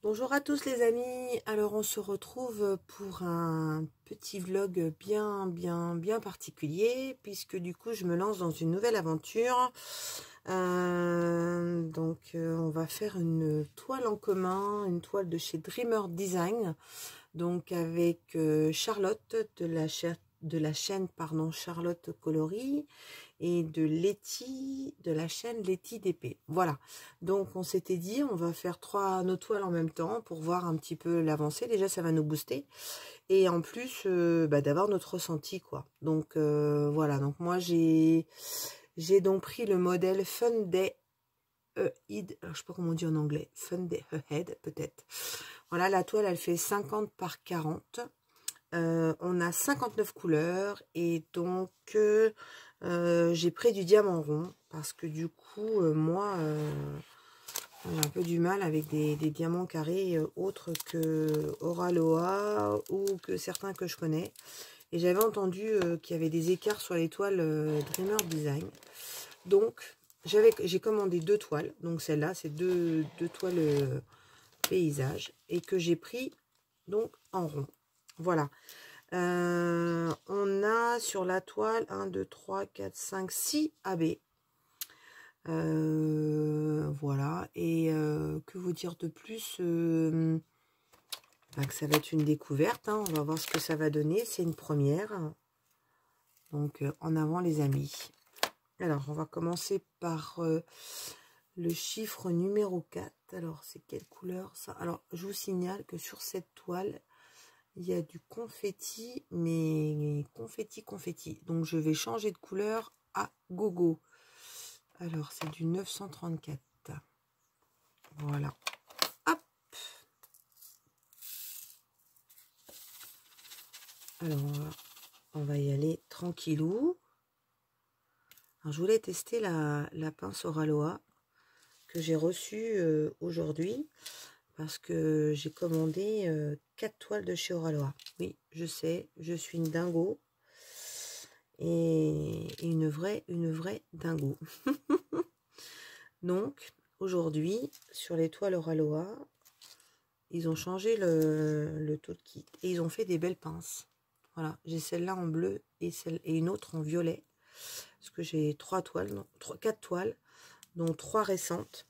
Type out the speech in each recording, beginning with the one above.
Bonjour à tous les amis, alors on se retrouve pour un petit vlog bien particulier puisque du coup je me lance dans une nouvelle aventure. On va faire une toile en commun, une toile de chez Dreamer Design, donc avec Charlotte de la chaîne Charlotte Coloris et de Letty de la chaîne Letty DP. Voilà, donc on s'était dit on va faire nos toiles en même temps pour voir un petit peu l'avancée. Déjà ça va nous booster et en plus d'avoir notre ressenti quoi. Donc voilà, donc moi j'ai donc pris le modèle Fun Day Ahead, je sais pas comment on dit en anglais, Fun Day Ahead peut-être. Voilà, la toile elle fait 50 par 40. On a 59 couleurs et donc j'ai pris du diamant rond parce que du coup moi j'ai un peu du mal avec des diamants carrés autres que Oraloa ou que certains que je connais, et j'avais entendu qu'il y avait des écarts sur les toiles Dreamer Design. Donc j'ai commandé deux toiles, donc celle-là c'est deux toiles paysage et que j'ai pris donc en rond. Voilà. On a sur la toile 1, 2, 3, 4, 5, 6 AB. Voilà. Et que vous dire de plus que ça va être une découverte. Hein. On va voir ce que ça va donner. C'est une première. Donc, en avant les amis. Alors, on va commencer par le chiffre numéro 4. Alors, c'est quelle couleur ça? Alors, je vous signale que sur cette toile, il y a du confetti, mais confetti. Donc, je vais changer de couleur à gogo. Alors, c'est du 934. Voilà. Hop. Alors, on va y aller tranquillou. Alors, je voulais tester la pince Oraloa que j'ai reçue aujourd'hui parce que j'ai commandé 4 toiles de chez Oraloa. Oui, je sais, je suis une dingo. Et une vraie dingo. Donc, aujourd'hui, sur les toiles Oraloa, ils ont changé le toolkit et ils ont fait des belles pinces. Voilà, j'ai celle-là en bleu et une autre en violet. Parce que j'ai 4 toiles, dont 3 récentes.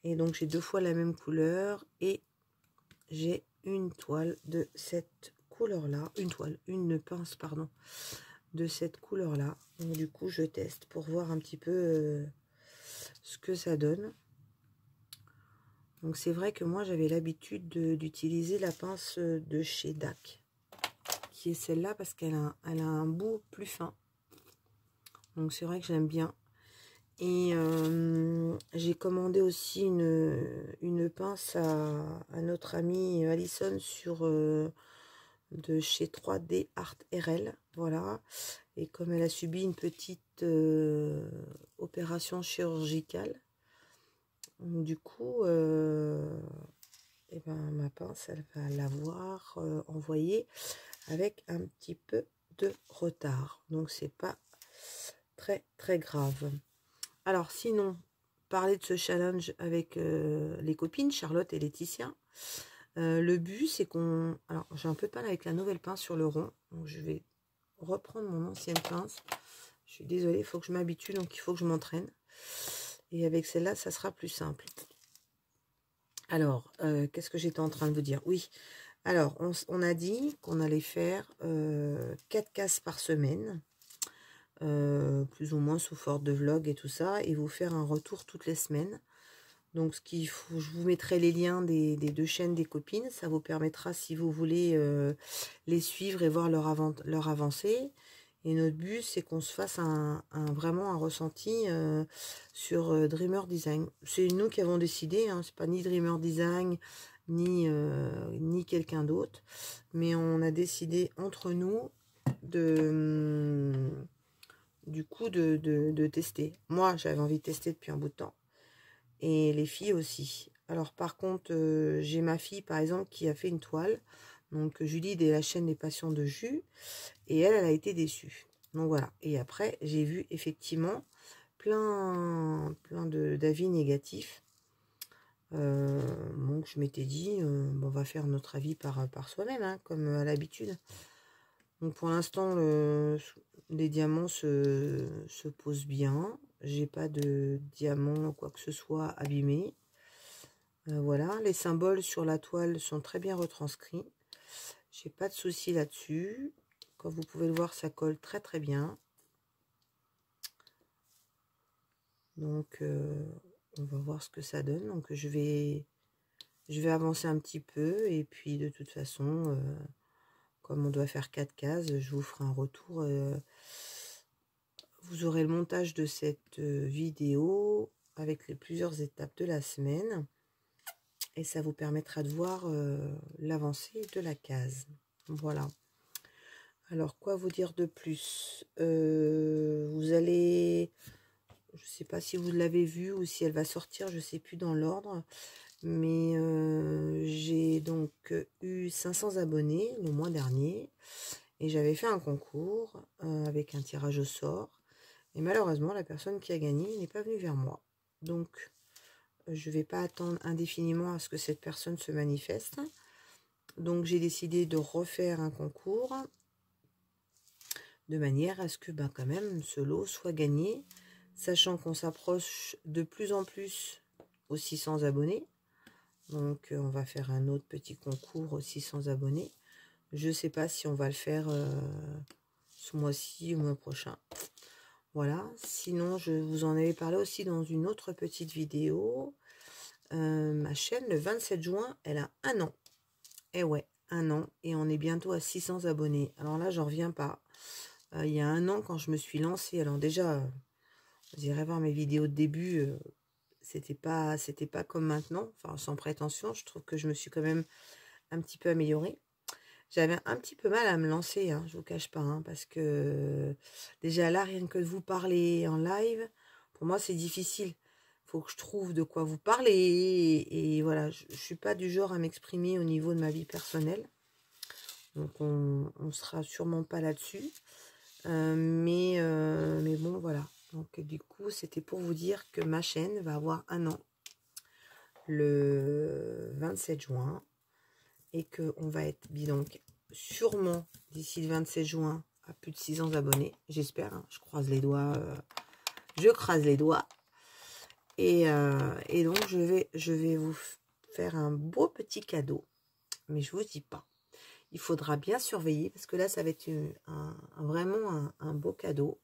Et donc, j'ai 2 fois la même couleur. Et j'ai une toile de cette couleur-là. Une pince, pardon, de cette couleur-là. Donc, du coup, je teste pour voir un petit peu ce que ça donne. Donc, c'est vrai que moi, j'avais l'habitude d'utiliser la pince de chez DAC, qui est celle-là parce qu'elle a un bout plus fin. Donc, c'est vrai que j'aime bien. Et j'ai commandé aussi une pince à notre amie Alison de chez 3D Art RL. Voilà. Et comme elle a subi une petite opération chirurgicale, du coup, ma pince, elle va l'avoir envoyée avec un petit peu de retard. Donc, c'est pas très grave. Alors, sinon, parler de ce challenge avec les copines, Charlotte et Laetitia. Le but, c'est qu'on... Alors, j'ai un peu de mal avec la nouvelle pince sur le rond. Donc, je vais reprendre mon ancienne pince. Je suis désolée, il faut que je m'habitue, donc il faut que je m'entraîne. Et avec celle-là, ça sera plus simple. Alors, qu'est-ce que j'étais en train de vous dire? Oui, alors, on a dit qu'on allait faire 4 cases par semaine. Plus ou moins sous forme de vlog et tout ça, et vous faire un retour toutes les semaines. Donc ce qu'il faut, je vous mettrai les liens des 2 chaînes des copines, ça vous permettra si vous voulez les suivre et voir leur avancée. Et notre but c'est qu'on se fasse vraiment un ressenti sur Dreamer Design. C'est nous qui avons décidé, hein, c'est pas ni Dreamer Design ni quelqu'un d'autre, mais on a décidé entre nous du coup de tester. Moi j'avais envie de tester depuis un bout de temps et les filles aussi. Alors par contre j'ai ma fille par exemple qui a fait une toile, donc Julie de la chaîne des passions de Jus, et elle a été déçue. Donc voilà, et après j'ai vu effectivement plein d'avis négatifs. Donc je m'étais dit, bon, on va faire notre avis par soi-même, hein, comme à l'habitude. Donc pour l'instant, les diamants se posent bien. J'ai pas de diamant ou quoi que ce soit abîmé. Voilà, les symboles sur la toile sont très bien retranscrits. J'ai pas de souci là-dessus. Comme vous pouvez le voir, ça colle très très bien. Donc on va voir ce que ça donne. Donc je vais avancer un petit peu et puis de toute façon, comme on doit faire 4 cases, je vous ferai un retour. Vous aurez le montage de cette vidéo avec les plusieurs étapes de la semaine et ça vous permettra de voir l'avancée de la case. Voilà. Alors, quoi vous dire de plus? Vous allez... Je ne sais pas si vous l'avez vu ou si elle va sortir, je ne sais plus dans l'ordre. Mais j'ai donc eu 500 abonnés le mois dernier. Et j'avais fait un concours avec un tirage au sort. Et malheureusement, la personne qui a gagné n'est pas venue vers moi. Donc, je ne vais pas attendre indéfiniment à ce que cette personne se manifeste. Donc, j'ai décidé de refaire un concours de manière à ce que quand même ce lot soit gagné, sachant qu'on s'approche de plus en plus aux 600 abonnés. Donc, on va faire un autre petit concours aux 600 abonnés. Je ne sais pas si on va le faire ce mois-ci ou le mois prochain. Voilà, sinon je vous en avais parlé aussi dans une autre petite vidéo. Ma chaîne, le 27 juin, elle a 1 an. Et ouais, 1 an. Et on est bientôt à 600 abonnés. Alors là, j'en reviens pas. Il y a 1 an, quand je me suis lancée, alors déjà, vous irez voir mes vidéos de début, c'était pas comme maintenant. Enfin, sans prétention, je trouve que je me suis quand même un petit peu améliorée. J'avais un petit peu mal à me lancer, hein, je vous cache pas, hein, parce que déjà là, rien que de vous parler en live, pour moi c'est difficile. Il faut que je trouve de quoi vous parler et voilà, je suis pas du genre à m'exprimer au niveau de ma vie personnelle. Donc on sera sûrement pas là-dessus. Mais bon, voilà. Donc du coup, c'était pour vous dire que ma chaîne va avoir 1 an le 27 juin et qu'on va être donc sûrement d'ici le 27 juin à plus de 600 abonnés, j'espère, hein, je croise les doigts, je crase les doigts, et donc je vais vous faire un beau petit cadeau, mais je vous dis pas, il faudra bien surveiller, parce que là ça va être vraiment un beau cadeau.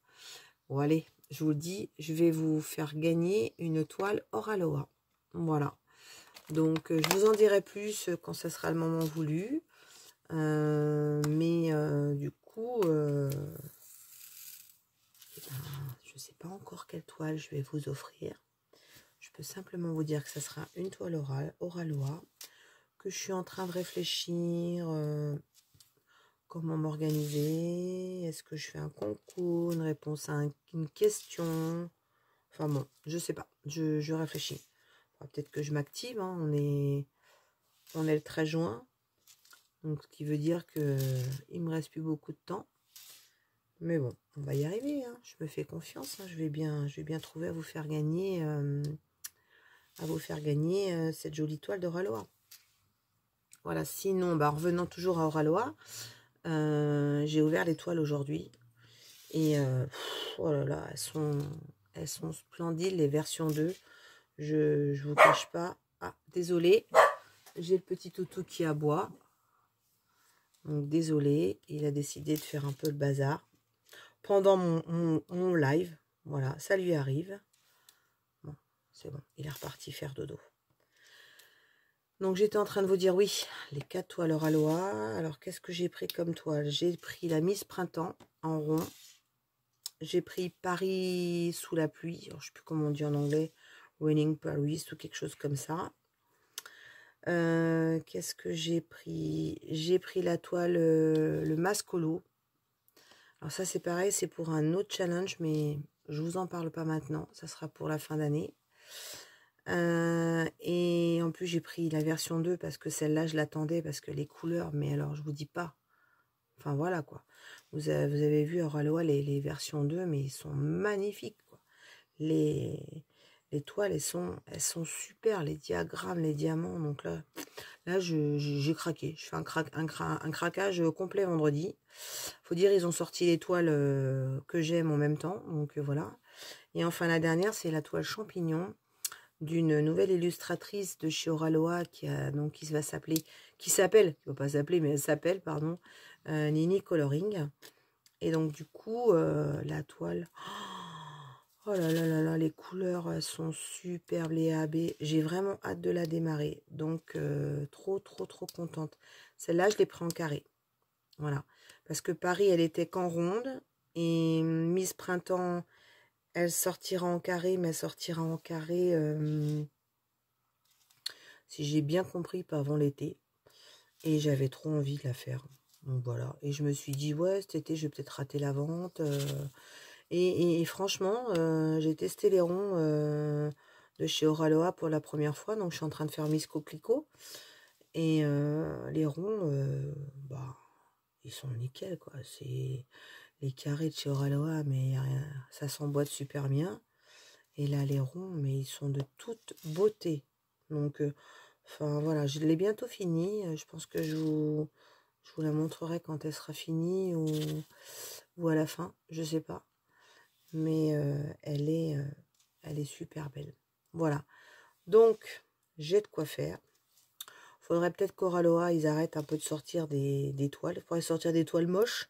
Bon allez, je vous le dis, je vais vous faire gagner une toile Oraloa, voilà, donc je vous en dirai plus quand ça sera le moment voulu. Du coup, je ne sais pas encore quelle toile je vais vous offrir. Je peux simplement vous dire que ça sera une toile Oraloa, que je suis en train de réfléchir comment m'organiser. Est-ce que je fais un concours, une réponse à une question? Enfin bon, je sais pas, je réfléchis. Peut-être que je m'active, hein. On est le 13 juin. Donc, ce qui veut dire que il me reste plus beaucoup de temps. Mais bon, on va y arriver, hein. Je me fais confiance, hein. Je vais bien trouver à vous faire gagner, cette jolie toile d'Oraloa. Voilà, sinon, en revenant toujours à Oraloa, j'ai ouvert les toiles aujourd'hui. Et oh là là, elles sont splendides, les versions 2. Je vous cache pas. Ah, désolé, j'ai le petit toutou qui aboie. Donc désolé, il a décidé de faire un peu le bazar pendant mon live. Voilà, ça lui arrive. Bon, c'est bon, il est reparti faire dodo. Donc j'étais en train de vous dire, oui, les 4 toiles Oraloa. Alors qu'est-ce que j'ai pris comme toile? J'ai pris la Miss Printemps en rond. J'ai pris Paris sous la pluie. Alors, je ne sais plus comment on dit en anglais. Raining Paris ou quelque chose comme ça. Qu'est-ce que j'ai pris? J'ai pris la toile le Mascolo. Alors ça c'est pareil, c'est pour un autre challenge, mais je vous en parle pas maintenant. Ça sera pour la fin d'année. Et en plus j'ai pris la version 2 parce que celle-là je l'attendais, parce que les couleurs, mais alors je vous dis pas. Enfin voilà quoi. Vous avez vu Oraloa les versions 2, mais ils sont magnifiques quoi. Les les toiles, elles sont super, les diagrammes, les diamants. Donc là j'ai craqué. Je fais un craquage complet vendredi. Faut dire, ils ont sorti les toiles que j'aime en même temps. Donc voilà. Et enfin, la dernière, c'est la toile champignon d'une nouvelle illustratrice de chez Oraloa qui va s'appeler, qui va pas s'appeler, mais elle s'appelle, pardon, Nini Coloring. Et donc du coup, la toile, oh là là là là, les couleurs elles sont superbes, les AB. J'ai vraiment hâte de la démarrer. Donc trop contente. Celle-là, je l'ai pris en carré. Voilà. Parce que Paris, elle était qu'en ronde. Et Miss Printemps, elle sortira en carré, mais elle sortira en carré, si j'ai bien compris, pas avant l'été. Et j'avais trop envie de la faire. Donc voilà. Et je me suis dit, ouais, cet été, je vais peut-être rater la vente. Et franchement, j'ai testé les ronds de chez Oraloa pour la première fois. Donc je suis en train de faire Miss Coquelicot. Et les ronds, bah, ils sont nickel, quoi. C'est les carrés de chez Oraloa, mais ça s'emboîte super bien. Et là, les ronds, mais ils sont de toute beauté. Donc, enfin, voilà, je l'ai bientôt fini. Je pense que je vous la montrerai quand elle sera finie ou à la fin, je sais pas. Mais elle est super belle. Voilà. Donc, j'ai de quoi faire. Faudrait peut-être qu'Oraloa, ils arrêtent un peu de sortir des toiles. Il faudrait sortir des toiles moches.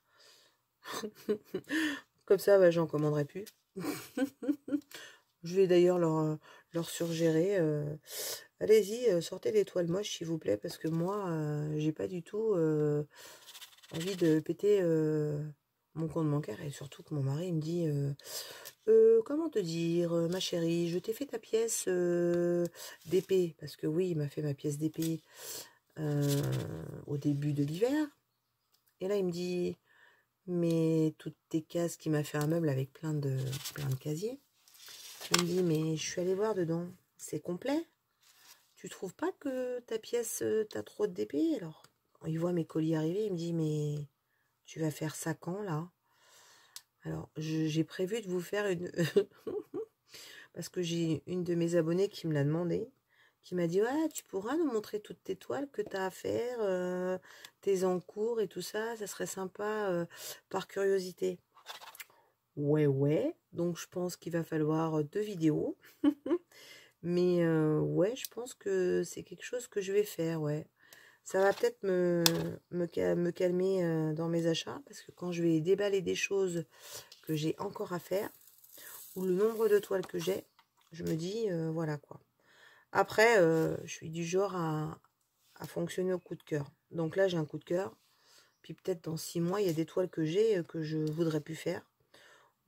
Comme ça, bah, j'en commanderai plus. Je vais d'ailleurs leur suggérer. Allez-y, sortez des toiles moches, s'il vous plaît, parce que moi, j'ai pas du tout envie de péter mon compte bancaire. Et surtout que mon mari il me dit comment te dire, ma chérie, je t'ai fait ta pièce d'épée. Parce que oui, il m'a fait ma pièce d'épée au début de l'hiver. Et là, il me dit, mais toutes tes cases, qui m'a fait un meuble avec plein de casiers. Il me dit, mais je suis allée voir dedans, c'est complet. Tu trouves pas que ta pièce, t'as trop d'épée? Alors, il voit mes colis arriver, il me dit, mais tu vas faire ça quand, là? Alors, j'ai prévu de vous faire une... Parce que j'ai une de mes abonnées qui me l'a demandé, qui m'a dit, ouais, tu pourras nous montrer toutes tes toiles que tu as à faire, tes encours et tout ça, ça serait sympa par curiosité. Ouais, donc je pense qu'il va falloir 2 vidéos. Mais ouais, je pense que c'est quelque chose que je vais faire, ouais. Ça va peut-être me calmer dans mes achats, parce que quand je vais déballer des choses que j'ai encore à faire, ou le nombre de toiles que j'ai, je me dis, voilà quoi. Après, je suis du genre à fonctionner au coup de cœur. Donc là, j'ai un coup de cœur. Puis peut-être dans 6 mois, il y a des toiles que j'ai que je voudrais plus faire.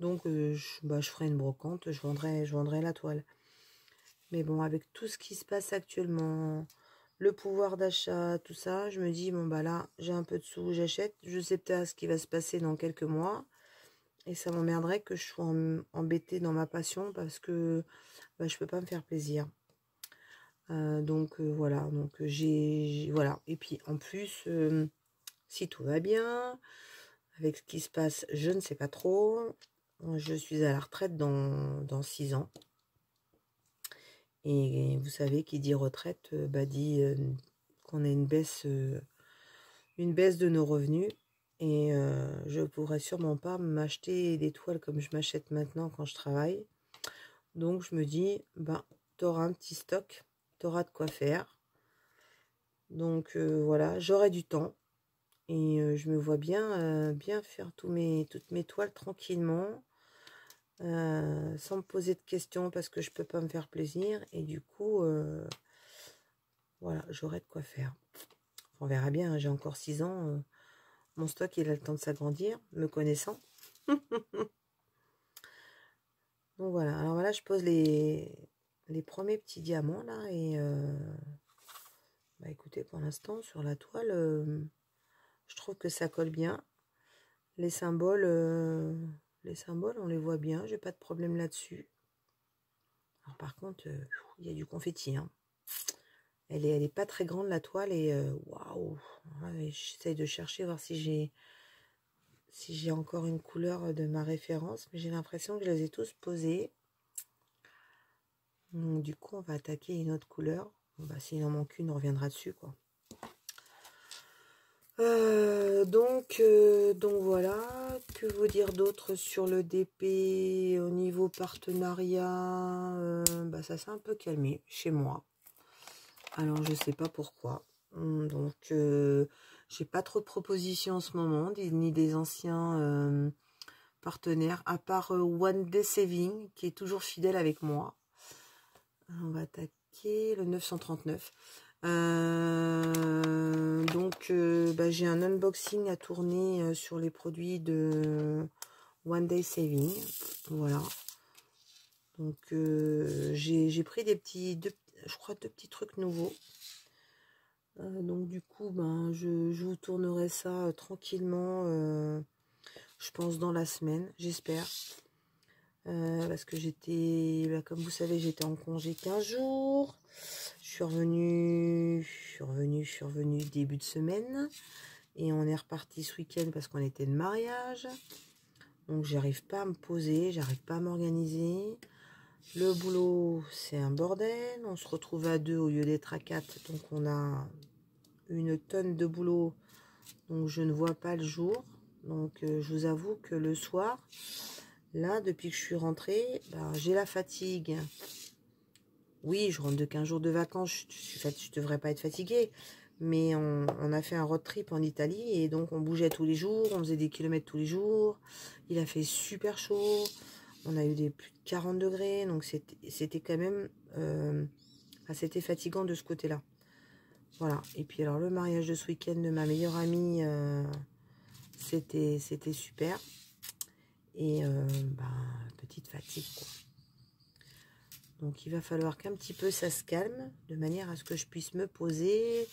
Donc, je ferai une brocante, je vendrai la toile. Mais bon, avec tout ce qui se passe actuellement, le pouvoir d'achat, tout ça, je me dis, bon, bah là, j'ai un peu de sous, j'achète. Je sais peut-être ce qui va se passer dans quelques mois. Et ça m'emmerderait que je sois embêtée dans ma passion parce que bah, je peux pas me faire plaisir. Donc voilà, donc voilà. Et puis en plus, si tout va bien, avec ce qui se passe, je ne sais pas trop. Je suis à la retraite dans 6 ans. Et vous savez, qui dit retraite, bah, dit qu'on a une baisse de nos revenus. Et je pourrais sûrement pas m'acheter des toiles comme je m'achète maintenant quand je travaille. Donc je me dis, ben, tu auras un petit stock, tu auras de quoi faire. Donc voilà, j'aurai du temps. Et je me vois bien faire toutes mes toiles tranquillement. Sans me poser de questions parce que je peux pas me faire plaisir. Et du coup, voilà, j'aurai de quoi faire. On verra bien, hein, j'ai encore 6 ans. Mon stock, il a le temps de s'agrandir, me connaissant. Donc voilà, alors voilà, je pose les premiers petits diamants là. Et bah écoutez, pour l'instant, sur la toile, je trouve que ça colle bien. Les symboles, on les voit bien, j'ai pas de problème là-dessus. Alors par contre, il y a du confetti, hein. Elle est pas très grande la toile et waouh! Ouais, j'essaye de chercher, voir si j'ai encore une couleur de ma référence, mais j'ai l'impression que je les ai tous posées. Donc, du coup, on va attaquer une autre couleur. Bon, bah, s'il en manque une, on reviendra dessus, quoi. Donc voilà, que vous dire d'autre sur le DP au niveau partenariat, bah ça s'est un peu calmé chez moi. Alors je sais pas pourquoi. Donc j'ai pas trop de propositions en ce moment, ni des anciens partenaires, à part One Day Saving qui est toujours fidèle avec moi. On va attaquer le 939. Donc bah, j'ai un unboxing à tourner sur les produits de One Day Saving. Voilà. Donc j'ai pris des petits, je crois deux petits trucs nouveaux. Donc du coup ben, je vous tournerai ça tranquillement, je pense dans la semaine, j'espère. Parce que j'étais, bah, comme vous savez, j'étais en congé 15 jours. Je suis revenue début de semaine. Et on est reparti ce week-end parce qu'on était de mariage. Donc j'arrive pas à me poser, j'arrive pas à m'organiser. Le boulot, c'est un bordel. On se retrouve à 2 au lieu d'être à 4. Donc on a une tonne de boulot. Donc je ne vois pas le jour. Donc je vous avoue que le soir... Là, depuis que je suis rentrée, ben, j'ai la fatigue. Oui, je rentre de 15 jours de vacances, je devrais pas être fatiguée. Mais on a fait un road trip en Italie et donc on bougeait tous les jours, on faisait des kilomètres tous les jours. Il a fait super chaud, on a eu des plus de 40 degrés, donc c'était quand même c'était fatigant de ce côté-là. Voilà, et puis alors le mariage de ce week-end de ma meilleure amie, c'était super. Et bah, petite fatigue, quoi. Donc il va falloir qu'un petit peu ça se calme, de manière à ce que je puisse me poser,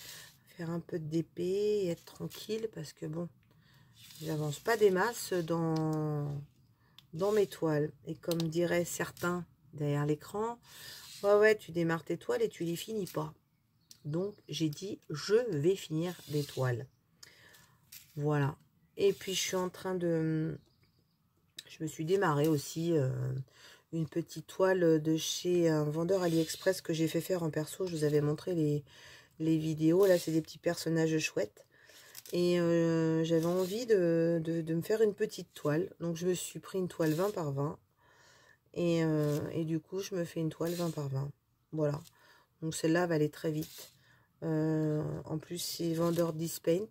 faire un peu de DP et être tranquille, parce que bon, j'avance pas des masses dans mes toiles. Et comme diraient certains derrière l'écran, ouais, tu démarres tes toiles et tu les finis pas. Donc j'ai dit, je vais finir les toiles. Voilà. Et puis je suis en train de... Je me suis démarré aussi une petite toile de chez un vendeur AliExpress que j'ai fait faire en perso. Je vous avais montré les vidéos. Là, c'est des petits personnages chouettes. Et j'avais envie de me faire une petite toile. Donc, je me suis pris une toile 20 par 20. Et du coup, je me fais une toile 20 par 20. Voilà. Donc, celle-là va aller très vite. En plus, c'est vendeur Dispaint.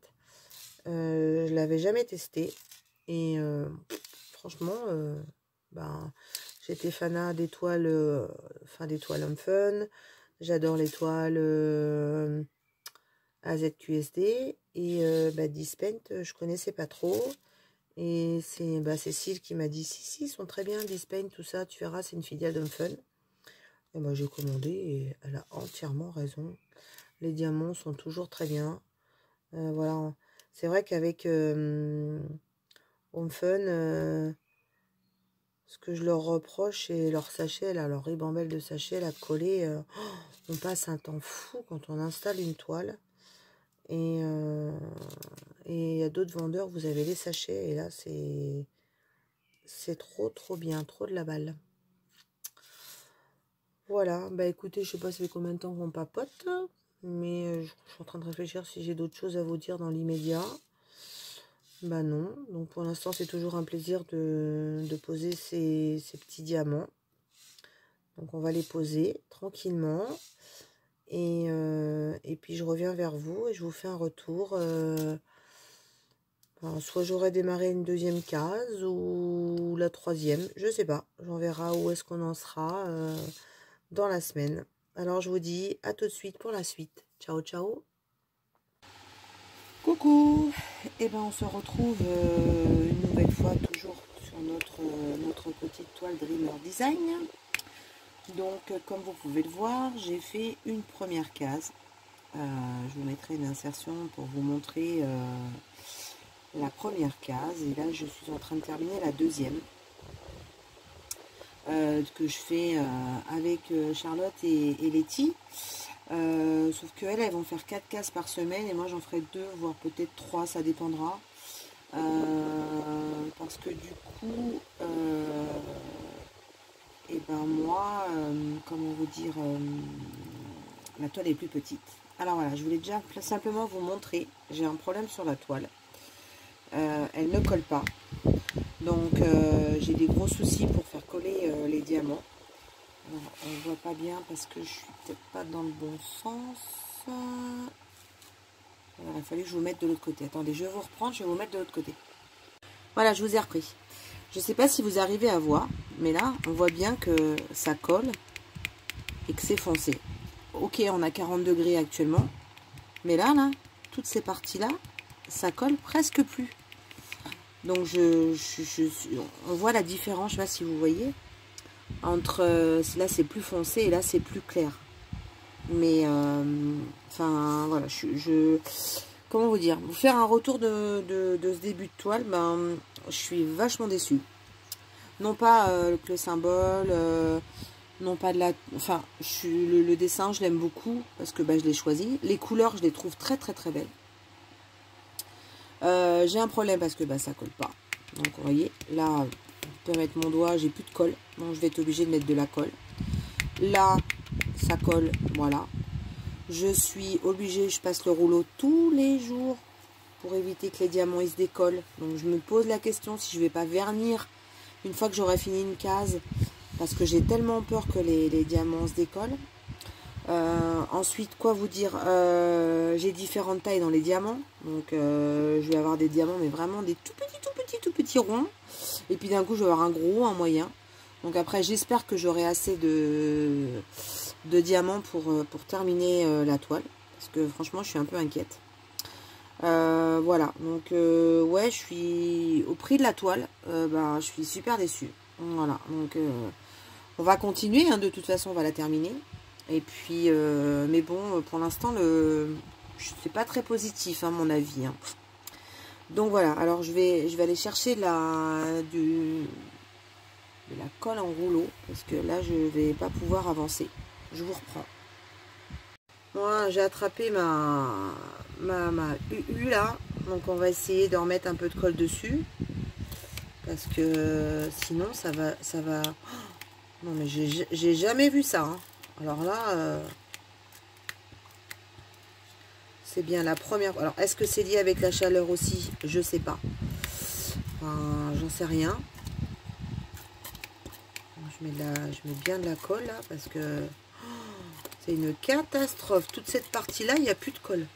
Je l'avais jamais testé. Et... franchement, ben, j'étais fanat des toiles, des toiles Homme Fun. J'adore les toiles AZQSD. Et Dispaint, je connaissais pas trop. Et c'est Cécile qui m'a dit, si, ils sont très bien, Dispaint, tout ça, tu verras, c'est une filiale d'Homme Fun. Et moi, j'ai commandé et elle a entièrement raison. Les diamants sont toujours très bien. Voilà, c'est vrai qu'avec... Home Fun, ce que je leur reproche, c'est leur sachet, là, leur ribambelle de sachet, là, collé. On passe un temps fou quand on installe une toile. Et il y a d'autres vendeurs, vous avez les sachets, et là, c'est trop bien, trop de la balle. Voilà, bah écoutez, je sais pas ça fait combien de temps qu'on papote, mais je suis en train de réfléchir si j'ai d'autres choses à vous dire dans l'immédiat. Bah non, donc pour l'instant c'est toujours un plaisir de poser ces petits diamants. Donc on va les poser tranquillement. Et puis je reviens vers vous et je vous fais un retour. Soit j'aurai démarré une deuxième case ou la troisième, je sais pas. J'en verrai où est-ce qu'on en sera dans la semaine. Alors je vous dis à tout de suite pour la suite. Ciao, ciao. Coucou, et ben on se retrouve une nouvelle fois toujours sur notre petite toile Dreamer Design. Donc comme vous pouvez le voir, j'ai fait une première case. Je vous mettrai une insertion pour vous montrer la première case. Et là je suis en train de terminer la deuxième. Que je fais avec Charlotte et Letty. Sauf qu'elles, elles vont faire 4 cases par semaine et moi j'en ferai 2, voire peut-être 3, ça dépendra. Parce que du coup, et ben moi, comment vous dire, la toile est plus petite. Alors voilà, je voulais déjà simplement vous montrer, j'ai un problème sur la toile. Elle ne colle pas. Donc j'ai des gros soucis pour faire coller les diamants. Alors, on ne voit pas bien parce que je suis peut-être pas dans le bon sens. Alors, il a fallu que je vous mette de l'autre côté. Attendez, je vais vous reprendre, je vais vous mettre de l'autre côté. Voilà, je vous ai repris. Je ne sais pas si vous arrivez à voir, mais là, on voit bien que ça colle et que c'est foncé. Ok, on a 40 degrés actuellement, mais là, toutes ces parties-là, ça colle presque plus. Donc, on voit la différence, je ne sais pas si vous voyez, entre là, c'est plus foncé et là, c'est plus clair. Mais, enfin, voilà, comment vous dire, vous faire un retour de ce début de toile, ben, je suis vachement déçue. Non pas que le symbole, non pas de la... Enfin, le dessin, je l'aime beaucoup parce que je l'ai choisi. Les couleurs, je les trouve très très très belles. J'ai un problème parce que ça colle pas. Donc, vous voyez, là, je peux mettre mon doigt, j'ai plus de colle. Donc, je vais être obligée de mettre de la colle. Là, ça colle, voilà. Je suis obligée, je passe le rouleau tous les jours pour éviter que les diamants ils se décollent. Donc, je me pose la question si je ne vais pas vernir une fois que j'aurai fini une case, parce que j'ai tellement peur que les diamants se décollent. Ensuite, quoi vous dire, j'ai différentes tailles dans les diamants. Donc, je vais avoir des diamants, mais vraiment des tout petits ronds. Et puis d'un coup, je vais avoir un gros, un moyen. Donc après, j'espère que j'aurai assez de diamants pour terminer la toile. Parce que franchement, je suis un peu inquiète. Voilà, donc ouais, je suis au prix de la toile, je suis super déçue. Voilà, donc on va continuer, hein, de toute façon, on va la terminer. Et puis, mais bon, pour l'instant, c'est pas très positif, hein, mon avis. Hein. Donc voilà, alors je vais aller chercher de la colle en rouleau, parce que là, je vais pas pouvoir avancer. Je vous reprends. Moi, j'ai attrapé ma UU là, donc on va essayer de remettre un peu de colle dessus, parce que sinon ça va. Oh, non mais j'ai jamais vu ça. Hein. Alors là, c'est bien la première. Alors est-ce que c'est lié avec la chaleur aussi? Je sais pas. Enfin, j'en sais rien. Je mets bien de la colle là, parce que c'est une catastrophe. Toute cette partie-là, il n'y a plus de colle.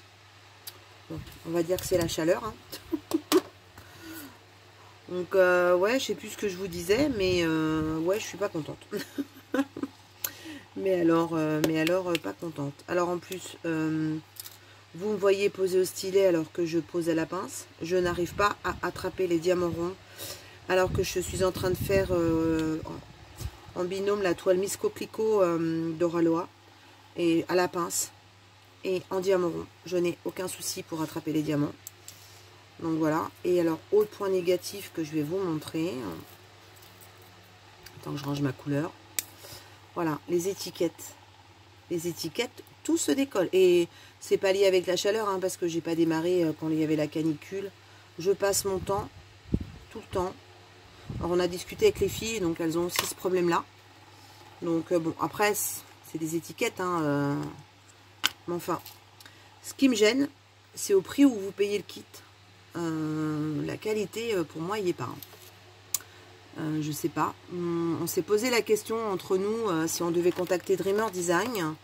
Bon, on va dire que c'est la chaleur. Hein. Donc, ouais, je sais plus ce que je vous disais, mais ouais, je suis pas contente. mais alors, pas contente. Alors, en plus, vous me voyez poser au stylet alors que je pose à la pince. Je n'arrive pas à attraper les diamants ronds, alors que je suis en train de faire en binôme la toile Miss Coquelicot d'Oraloa. Et à la pince et en diamant rond. Je n'ai aucun souci pour attraper les diamants. Donc voilà. Et alors, autre point négatif que je vais vous montrer. Attends que je range ma couleur. Voilà, les étiquettes. Les étiquettes, tout se décolle. Et c'est pas lié avec la chaleur, hein, parce que j'ai pas démarré quand il y avait la canicule. Je passe mon temps, tout le temps. Alors, on a discuté avec les filles, donc elles ont aussi ce problème-là. Donc, bon, après... C'est des étiquettes, hein, mais enfin, ce qui me gêne, c'est au prix où vous payez le kit. La qualité, pour moi, il n'y est pas. Je sais pas. On s'est posé la question entre nous si on devait contacter Dreamer Design.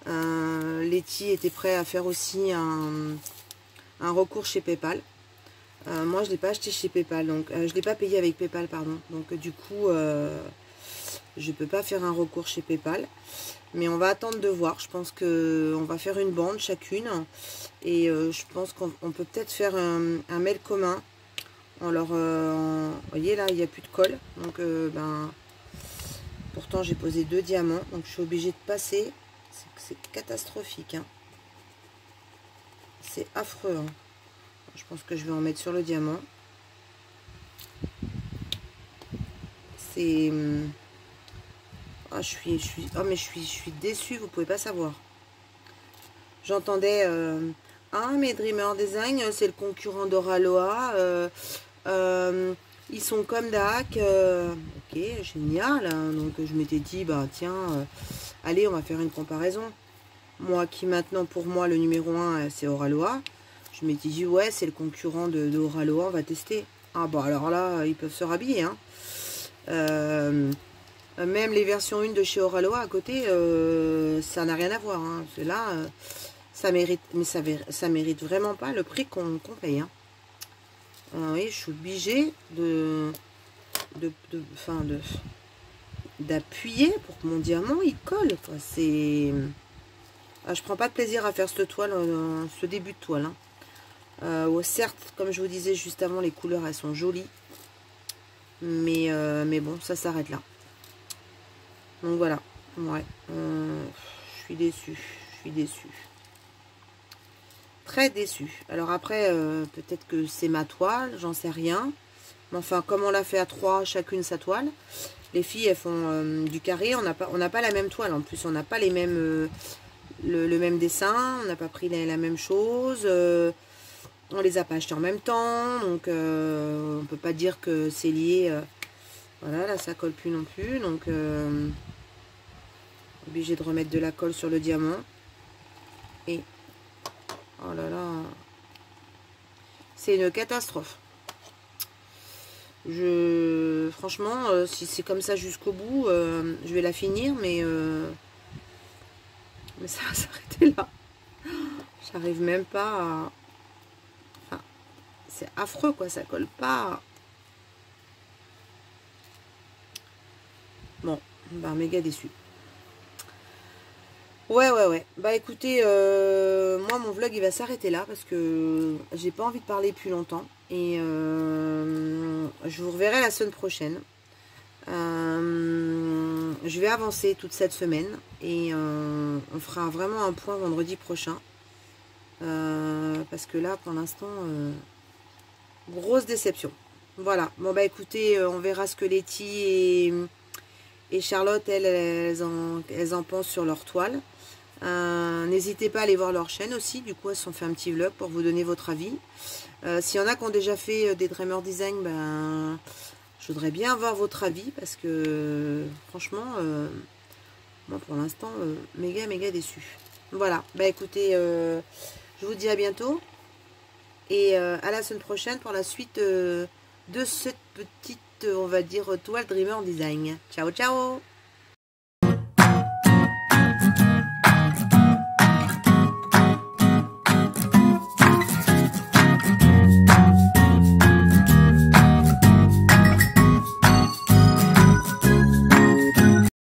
Letty était prêt à faire aussi un recours chez PayPal. Moi, je ne l'ai pas acheté chez PayPal, donc je ne l'ai pas payé avec PayPal, pardon. Donc, du coup, je ne peux pas faire un recours chez PayPal. Mais on va attendre de voir. Je pense qu'on va faire une bande chacune. Et je pense qu'on peut peut-être faire un mail commun. Alors, vous voyez là, il n'y a plus de colle. Donc, pourtant, j'ai posé 2 diamants. Donc, je suis obligée de passer. C'est catastrophique. Hein. C'est affreux. Hein. Je pense que je vais en mettre sur le diamant. C'est... Oh, mais je suis déçue, vous pouvez pas savoir. J'entendais mais Dreamer Design, c'est le concurrent d'Oraloa. Ils sont comme Dak. Ok, génial. Hein. Donc je m'étais dit, bah tiens, allez, on va faire une comparaison. Moi qui maintenant, pour moi, le numéro 1, c'est Oraloa. Je m'étais dit, ouais, c'est le concurrent de Oraloa, on va tester. Ah bah alors là, ils peuvent se rhabiller. Hein. Même les versions 1 de chez Oraloa à côté, ça n'a rien à voir. Hein. Là, ça mérite, mais ça mérite vraiment pas le prix qu'on paye. Hein. Oui, je suis obligée d'appuyer pour que mon diamant il colle. C'est, je prends pas de plaisir à faire cette toile, ce début de toile. Hein. Certes, comme je vous disais juste avant, les couleurs elles sont jolies, mais bon, ça s'arrête là. Donc voilà, ouais, je suis déçue, très déçue. Alors après, peut-être que c'est ma toile, j'en sais rien. Mais enfin, comme on l'a fait à 3, chacune sa toile. Les filles, elles font du carré. On n'a pas la même toile. En plus, on n'a pas les mêmes, le même dessin. On n'a pas pris la même chose. On les a pas achetés en même temps. Donc, on peut pas dire que c'est lié. Voilà, là, ça colle plus non plus. Donc, obligé de remettre de la colle sur le diamant. Et, oh là là, c'est une catastrophe. Franchement, si c'est comme ça jusqu'au bout, je vais la finir, mais ça va s'arrêter là. J'arrive même pas à... Enfin, c'est affreux, quoi, ça colle pas. Bon, bah, méga déçu. Ouais. Bah, écoutez, moi, mon vlog, il va s'arrêter là, parce que j'ai pas envie de parler plus longtemps. Et je vous reverrai la semaine prochaine. Je vais avancer toute cette semaine et on fera vraiment un point vendredi prochain. Parce que là, pour l'instant, grosse déception. Voilà. Bon, bah écoutez, on verra ce que Letty et Charlotte, elles en pensent sur leur toile. N'hésitez pas à aller voir leur chaîne aussi. Du coup, elles se sont fait un petit vlog pour vous donner votre avis. S'il y en a qui ont déjà fait des Dreamer Design, ben, je voudrais bien avoir votre avis parce que franchement, moi pour l'instant, méga déçu. Voilà, bah écoutez, je vous dis à bientôt et à la semaine prochaine pour la suite de cette petite, on va dire, toile Dreamer Design. Ciao, ciao!